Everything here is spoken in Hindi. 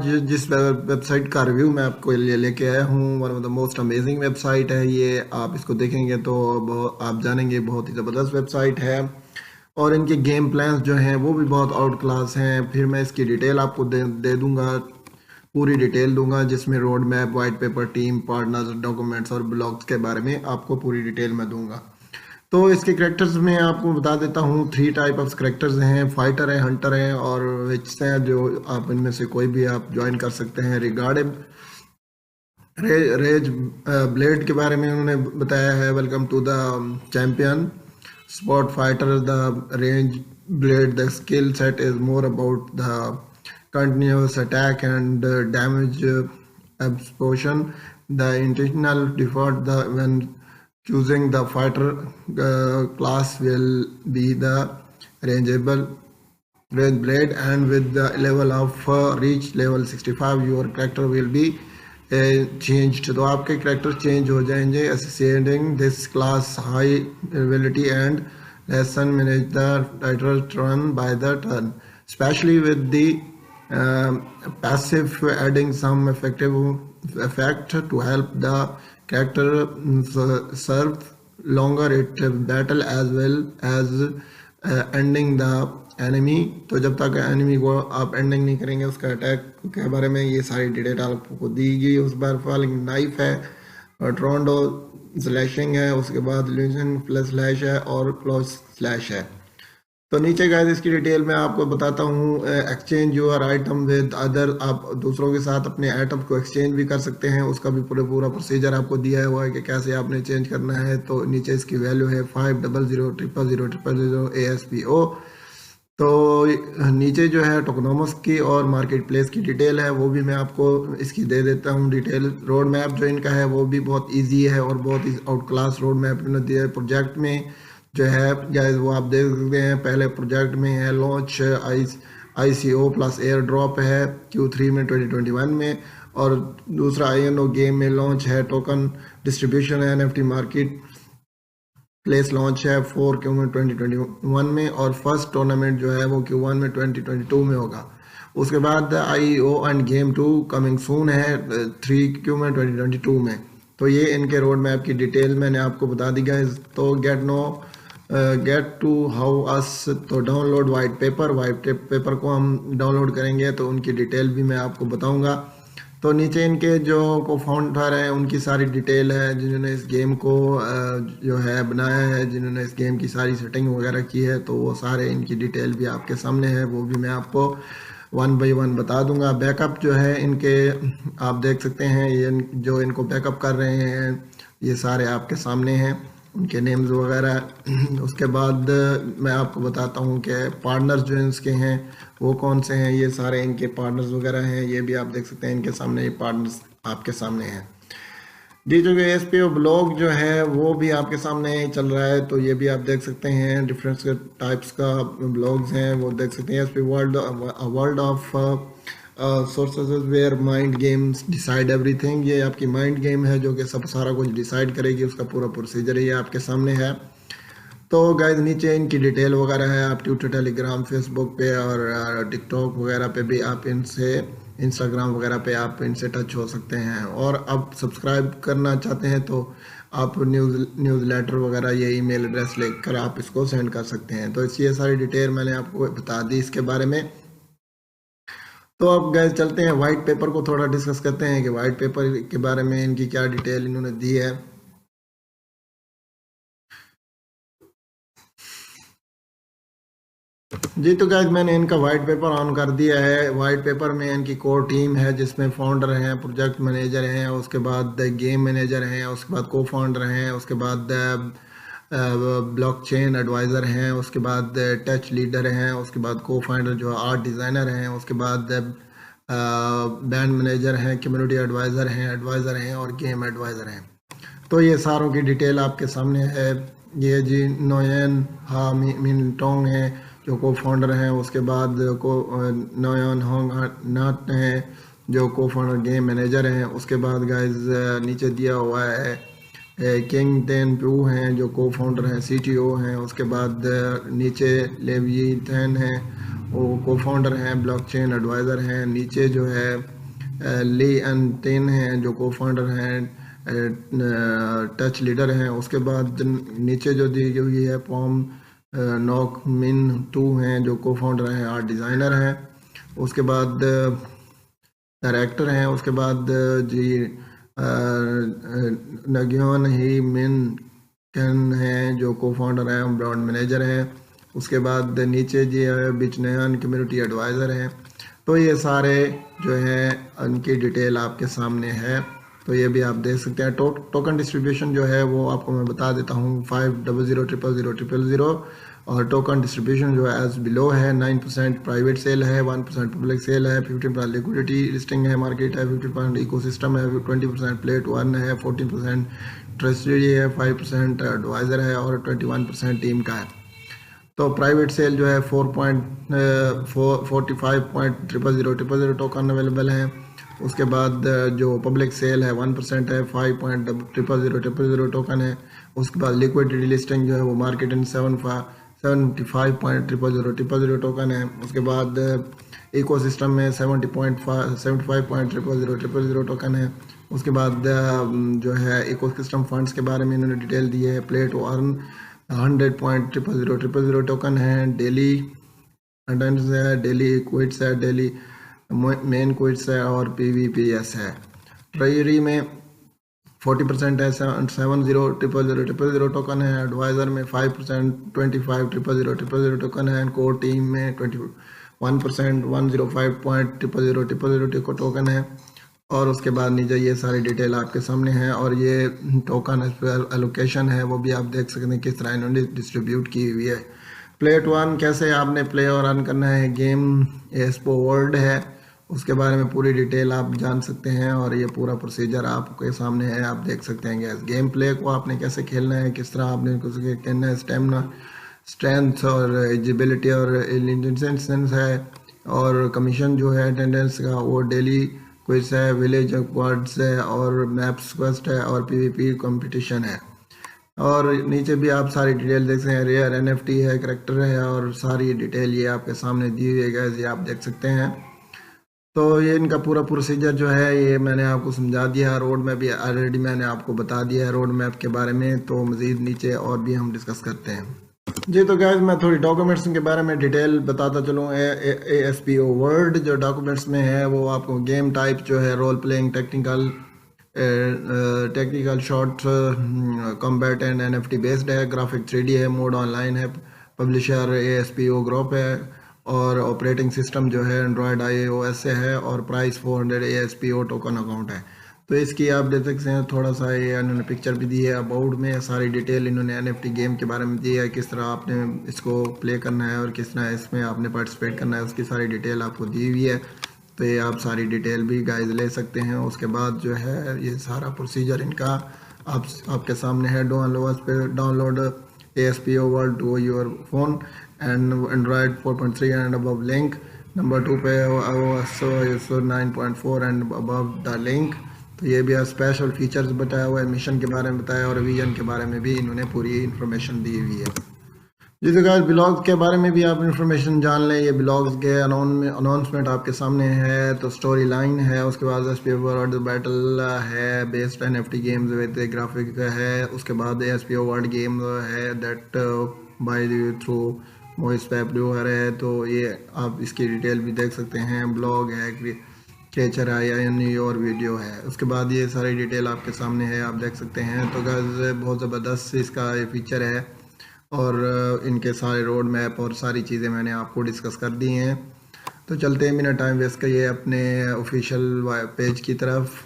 जिस वेबसाइट का रिव्यू मैं आपको लेके आया हूँ, one of the most amazing website है ये। आप इसको देखेंगे तो आप जानेंगे बहुत ही ज़बरदस्त वेबसाइट है, और इनके गेम प्लान्स जो हैं वो भी बहुत आउट क्लास हैं। फिर मैं इसकी डिटेल आपको दे दूंगा, पूरी डिटेल दूंगा, जिसमें road map, white paper, team, partners, documents और ब्लॉग्स के बारे में आपको पूरी डिटेल मैं दूंगा। तो इसके करेक्टर्स में आपको बता देता हूँ, 3 टाइप ऑफ करेक्टर्स हैं, फाइटर है, हंटर है और विच हैं, जो आप इनमें से कोई भी आप ज्वाइन कर सकते हैं। रिगार्डिंग रेज ब्लेड के बारे में उन्होंने बताया है, welcome to the champion spot fighter the range blade, the skill set is more about the continuous attack and damage absorption. The intentional default when choosing the fighter class will be the rangeable range blade, and with the level of reach level 65 your character will be changed. तो आपके character change हो जाएंगे associating this class high ability and lesson manage the title turn by the turn, especially with the passive adding some effective effect to help the character serve longer it battle as well as ending the enemy. तो जब तक एनिमी को आप एंडिंग नहीं करेंगे उसका अटैक के बारे में ये सारी डिटेल आपको दी गई। उस बार फॉलिंग नाइफ है, ट्रोंडो स्लैशिंग है, उसके बाद ल्यूजन प्लस स्लैश है और क्लोज स्लैश है। तो नीचे गाइस इसकी डिटेल में आपको बताता हूँ। Exchange your item with other, आप दूसरों के साथ अपने आइटम को एक्सचेंज भी कर सकते हैं, उसका भी पूरा प्रोसीजर आपको दिया हुआ है कि कैसे आपने चेंज करना है। तो नीचे इसकी वैल्यू है 50000000 ASPO। तो नीचे जो है टोकनोमस की और मार्केट प्लेस की डिटेल है, वो भी मैं आपको इसकी दे देता हूँ डिटेल। रोड मैप जो इनका है वो भी बहुत ईजी है और बहुत ही आउट क्लास रोड मैप इन्होंने दिया है। प्रोजेक्ट में जो है गाइस वो आप देख सकते हैं, पहले प्रोजेक्ट में है launch ICO plus air drop है Q3 में 2021 में, और दूसरा INO गेम में लॉन्च है, टोकन डिस्ट्रीब्यूशन है, NFT मार्केट प्लेस लॉन्च है 4Q में 2021 में, और फर्स्ट टूर्नामेंट जो है वो Q1 में 2022 में होगा। उसके बाद IEO end game 2 coming soon है 3Q में 2022 में। तो ये इनके रोड मैप की डिटेल मैंने आपको बता दी गाइस। तो गेट टू हाउ अस, तो डाउनलोड वाइट पेपर को हम डाउनलोड करेंगे तो उनकी डिटेल भी मैं आपको बताऊंगा। तो नीचे इनके जो को फाउंडर हैं उनकी सारी डिटेल है, जिन्होंने इस गेम को जो है बनाया है, जिन्होंने इस गेम की सारी सेटिंग वगैरह की है, तो वो सारे इनकी डिटेल भी आपके सामने है, वो भी मैं आपको 1 बाय 1 बता दूंगा। बैकअप जो है इनके आप देख सकते हैं, ये जो इनको बैकअप कर रहे हैं ये सारे आपके सामने हैं, उनके नेम्स वगैरह। उसके बाद मैं आपको बताता हूँ कि पार्टनर्स जो इनके हैं वो कौन से हैं, ये सारे इनके पार्टनर्स वगैरह हैं, ये भी आप देख सकते हैं इनके सामने, ये पार्टनर्स आपके सामने हैं। DJSPO ब्लॉग जो है वो भी आपके सामने चल रहा है, तो ये भी आप देख सकते हैं, डिफरेंट टाइप्स का ब्लॉग्स हैं वो देख सकते हैं। SP world of sources where mind games decide everything, ये आपकी माइंड गेम है जो कि सब सारा कुछ डिसाइड करेगी, उसका पूरा प्रोसीजर ये आपके सामने है। तो गाइस नीचे इनकी डिटेल वगैरह है, आप ट्विटर, टेलीग्राम, फेसबुक पे और टिकटॉक वगैरह पे भी आप इनसे, इंस्टाग्राम वगैरह पे आप इनसे टच हो सकते हैं। और अब सब्सक्राइब करना चाहते हैं तो आप न्यूज़लेटर वगैरह ये ईमेल एड्रेस लेकर आप इसको सेंड कर सकते हैं। तो ये सारी डिटेल मैंने आपको बता दी इसके बारे में। तो अब गैस चलते हैं वाइट पेपर को थोड़ा डिस्कस करते हैं कि वाइट पेपर के बारे में इनकी क्या डिटेल इन्होंने दी है। जी तो गैस मैंने इनका वाइट पेपर ऑन कर दिया है। वाइट पेपर में इनकी कोर टीम है जिसमें फाउंडर हैं, प्रोजेक्ट मैनेजर हैं, उसके बाद गेम मैनेजर हैं, उसके बाद को फाउंडर हैं, उसके बाद ब्लॉकचेन एडवाइज़र हैं, उसके बाद टच लीडर हैं, उसके बाद को फाउंडर जो आर्ट डिज़ाइनर हैं, उसके बाद बैंड मैनेजर हैं, कम्युनिटी एडवाइज़र हैं और गेम एडवाइज़र हैं। तो ये सारों की डिटेल आपके सामने है। ये जी नोयन हा मिन टोंग हैं जो को फाउंडर हैं, उसके बाद को नोयन होंग नाट हैं जो को फाउंडर गेम मैनेजर हैं। उसके बाद गाइज नीचे दिया हुआ है किंग टेन प्यू हैं जो को फाउंडर हैं, CTO हैं। उसके बाद नीचे लेवी थैन हैं वो को फाउंडर हैं, ब्लॉकचेन एडवाइज़र हैं। नीचे जो है ली एंड टेन हैं जो को फाउंडर हैं, टच लीडर हैं। उसके बाद नीचे जो दी गई है पॉम नॉक मिन टू हैं जो को फाउंडर हैं, आर्ट डिज़ाइनर हैं। उसके बाद डायरेक्टर हैं। उसके बाद जी नग्योन ही मिन कैन हैं जो को फाउंडर हैं, ब्रांड मैनेजर हैं। उसके बाद नीचे जी बिचनयन कम्युनिटी एडवाइज़र हैं। तो ये सारे जो हैं उनकी डिटेल आपके सामने है, तो ये भी आप देख सकते हैं। टोकन डिस्ट्रीब्यूशन जो है वो आपको मैं बता देता हूँ, 500000000, और टोकन डिस्ट्रीब्यूशन जो है एज बिलो है। 9% प्राइवेट सेल है, 1% पब्लिक सेल है, 15% लिक्विडिटी लिस्टिंग है, मार्केट है, 50% इकोसिस्टम है, 20% प्लेट वन है, 14% ट्रस्टी है, 5% एडवाइज़र है और 21% टीम का है। तो प्राइवेट सेल जो है 4.45.00000 टोकन अवेलेबल हैं। उसके बाद जो पब्लिक सेल है 1% है, 5.00000 टोकन है। उसके बाद लिक्विडिटी लिस्टिंग जो है वो मार्केट इन 75.00000 टोकन है। उसके बाद इकोसिस्टम में 75.00000 टोकन है। उसके बाद जो है इकोसिस्टम फंड्स के बारे में इन्होंने डिटेल दी है। प्ले टू अर्न 100.00000 टोकन है। डेली अटेंडेंस है, डेली क्विट्स है, डेली मेन क्विट्स है और PVPS है। ट्रेजरी में 40% है, 70,000,000 टोकन है। एडवाइज़र में 5%, 25,000,000 टोकन है। कोर टीम में 21%, 105.000,000 टोकन है। और उसके बाद नीचे ये सारी डिटेल आपके सामने है, और ये टोकन एलोकेशन है वो भी आप देख सकते हैं किस तरह इन्होंने डिस्ट्रीब्यूट की हुई है। प्लेट वन कैसे आपने प्ले और रन करना है, गेम एस्पो वर्ल्ड है, उसके बारे में पूरी डिटेल आप जान सकते हैं, और ये पूरा प्रोसीजर आपके सामने है, आप देख सकते हैं। गैस गेम प्ले को आपने कैसे खेलना है, किस तरह आपने खेलना है, स्टेमिना, स्ट्रेंथ और एजिबिलिटी और इंटेलिजेंस है। और कमीशन जो है अटेंडेंस का वो डेली क्विज है, विलेज क्वाड्स है और मैप्स क्वेस्ट है और PVP कंपटीशन है। और नीचे भी आप सारी डिटेल देख सकते हैं, रेयर NFT है, करेक्टर है, और सारी डिटेल ये आपके सामने दी हुई है गैस, ये आप देख सकते हैं। तो ये इनका पूरा प्रोसीजर जो है ये मैंने आपको समझा दिया। रोड मैप भी ऑलरेडी मैंने आपको बता दिया है रोड मैप के बारे में, तो मज़ीद नीचे और भी हम डिस्कस करते हैं जी। तो गैस मैं थोड़ी डॉक्यूमेंट्स के बारे में डिटेल बताता चलूँ। ASPO वर्ड जो डॉक्यूमेंट्स में है वो आपको गेम टाइप जो है role playing, technical short combat and NFT based है, ग्राफिक 3D है, मोड ऑनलाइन है, पब्लिशर ASPO ग्रुप है, और ऑपरेटिंग सिस्टम जो है एंड्रॉयड iOS से है, और प्राइस 400 ASPO टोकन अकाउंट है। तो इसकी आप देख सकते हैं, थोड़ा सा ये इन्होंने पिक्चर भी दी है। अबाउट में सारी डिटेल इन्होंने NFT गेम के बारे में दी है, किस तरह आपने इसको प्ले करना है और किस तरह इसमें आपने पार्टिसिपेट करना है, उसकी सारी डिटेल आपको दी हुई है। तो ये आप सारी डिटेल भी गाइस ले सकते हैं। उसके बाद जो है ये सारा प्रोसीजर इनका आपके सामने है। Download ASPO world to your phone and Android 4.3 and above link. Number 2 पे iOS 9.4 and above the link. तो ये भी स्पेशल फीचर्स बताया हुआ है, मिशन के बारे में बताया, और विजन के बारे में भी इन्होंने पूरी इन्फॉर्मेशन दी हुई है। जी तो गाइस ब्लॉग्स के बारे में भी आप इन्फॉर्मेशन जान लें। ये ब्लॉग्स के अनाउंसमेंट आपके सामने है। तो स्टोरी लाइन है, उसके बाद ASPO वर्ल्ड बैटल है, based NFT games with graphic है। उसके बाद ASPO वर्ल्ड गेम है दैट बाय थ्रू मोइस पैपल्यू है। तो ये आप इसकी डिटेल भी देख सकते हैं। ब्लॉग है, कैचर है, और वीडियो है। उसके बाद ये सारी डिटेल आपके सामने है, आप देख सकते हैं। तो गाइस बहुत ज़बरदस्त इसका ये फीचर है, और इनके सारे रोड मैप और सारी चीज़ें मैंने आपको डिस्कस कर दी हैं। तो चलते हैं बिना टाइम वेस्ट किए अपने ऑफिशियल पेज की तरफ।